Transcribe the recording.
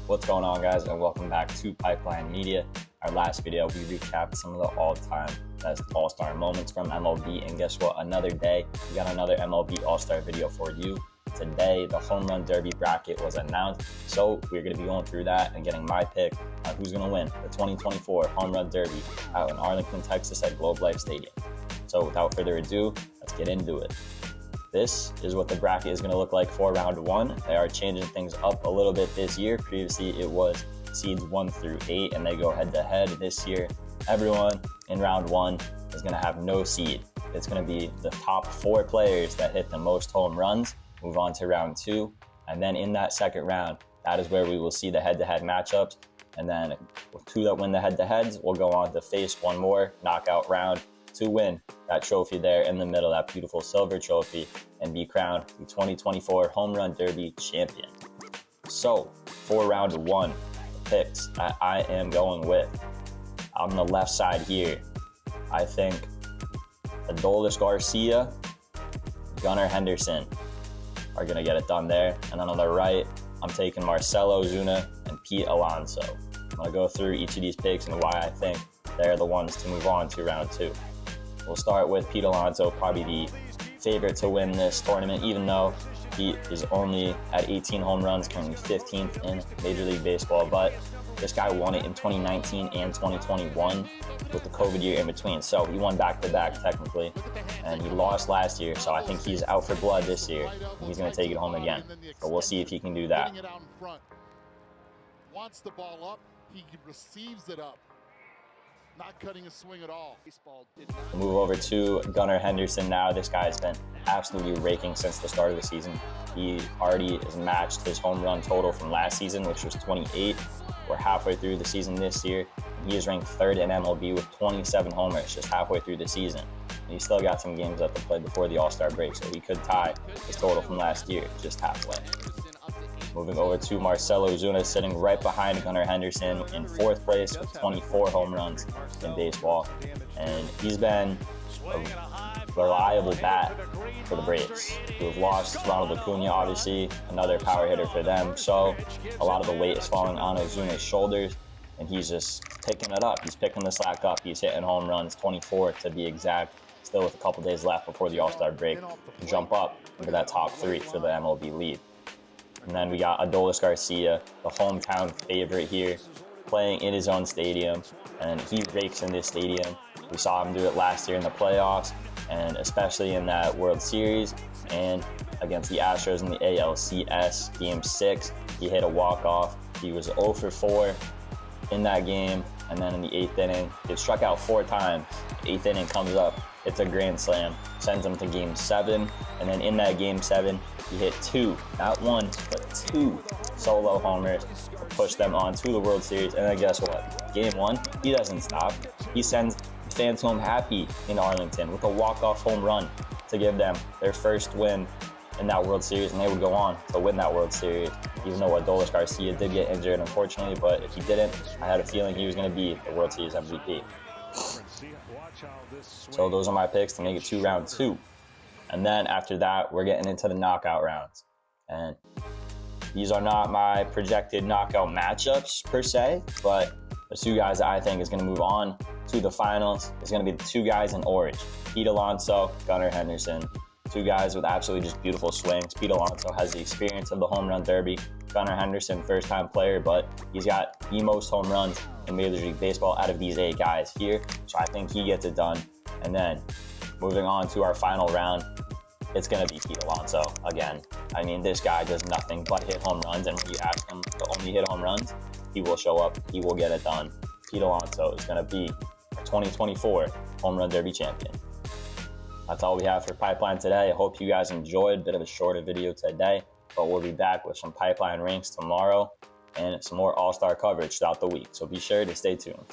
What's going on, guys, and welcome back to Pipeline Media. Our last video, we recapped some of the all-time best all-star moments from MLB, and guess what? Another day, we got another MLB all-star video for you. Today, the Home Run Derby bracket was announced, so we're going to be going through that and getting my pick on who's going to win the 2024 Home Run Derby out in Arlington, Texas at Globe Life Stadium. So without further ado, let's get into it. This is what the bracket is going to look like for round one. They are changing things up a little bit this year. Previously, it was seeds 1 through 8, and they go head-to-head. This year, everyone in round one is going to have no seed. It's going to be the top 4 players that hit the most home runs move on to round 2. And then in that second round, that is where we will see the head-to-head matchups. And then 2 that win the head-to-heads will go on to face one more knockout round to win that trophy there in the middle, that beautiful silver trophy, and be crowned the 2024 Home Run Derby champion. So for round one, the picks that I am going with, on the left side here, I think Adolis Garcia, Gunnar Henderson are going to get it done there. And then on the right, I'm taking Marcell Ozuna and Pete Alonso. I'm going to go through each of these picks and why I think they're the ones to move on to round 2. We'll start with Pete Alonso, probably the favorite to win this tournament, even though he is only at 18 home runs, currently 15th in Major League Baseball. But this guy won it in 2019 and 2021 with the COVID year in between. So he won back-to-back technically, and he lost last year. So I think he's out for blood this year, and he's going to take it home again. But we'll see if he can do that. Wants the ball up, he receives it up. Not cutting a swing at all. We'll move over to Gunnar Henderson now. This guy's been absolutely raking since the start of the season. He already has matched his home run total from last season, which was 28. We're halfway through the season this year. He is ranked 3rd in MLB with 27 homers just halfway through the season. And he's still got some games left to play before the All-Star break, so he could tie his total from last year just halfway. Moving over to Marcell Ozuna, sitting right behind Gunnar Henderson in 4th place with 24 home runs in baseball. And he's been a reliable bat for the Braves, who have lost Ronald Acuna, obviously, another power hitter for them. So a lot of the weight is falling on Ozuna's shoulders, and he's just picking it up. He's picking the slack up. He's hitting home runs, 24 to be exact, still with a couple days left before the All-Star break, to jump up into that top 3 for the MLB lead. And then we got Adolis Garcia, the hometown favorite here, playing in his own stadium, and he rakes in this stadium. We saw him do it last year in the playoffs, and especially in that World Series, and against the Astros in the ALCS Game 6. He hit a walk-off. He was 0 for 4 in that game, and then in the 8th inning, he struck out 4 times. The 8th inning comes up, it's a grand slam, sends him to Game 7, and then in that Game 7, he hit 2, not 1, but 2 solo homers to push them on to the World Series. And then guess what? Game 1, he doesn't stop. He sends fans home happy in Arlington with a walk-off home run to give them their first win in that World Series, and they would go on to win that World Series, even though Adolis Garcia did get injured, unfortunately. But if he didn't, I had a feeling he was going to be the World Series MVP. So those are my picks to make it to round 2. And then after that, we're getting into the knockout rounds. And these are not my projected knockout matchups per se, but the 2 guys that I think is going to move on to the finals is going to be the 2 guys in orange, Pete Alonso, Gunnar Henderson. 2 guys with absolutely just beautiful swings. Pete Alonso has the experience of the Home Run Derby. Gunnar Henderson, first-time player, but he's got the most home runs in Major League Baseball out of these 8 guys here. So I think he gets it done. And then moving on to our final round, it's going to be Pete Alonso again. I mean, this guy does nothing but hit home runs, and when you ask him to only hit home runs, he will show up. He will get it done. Pete Alonso is going to be our 2024 Home Run Derby champion. That's all we have for Pipeline today. I hope you guys enjoyed. A bit of a shorter video today, but we'll be back with some Pipeline ranks tomorrow and some more All-Star coverage throughout the week. So be sure to stay tuned.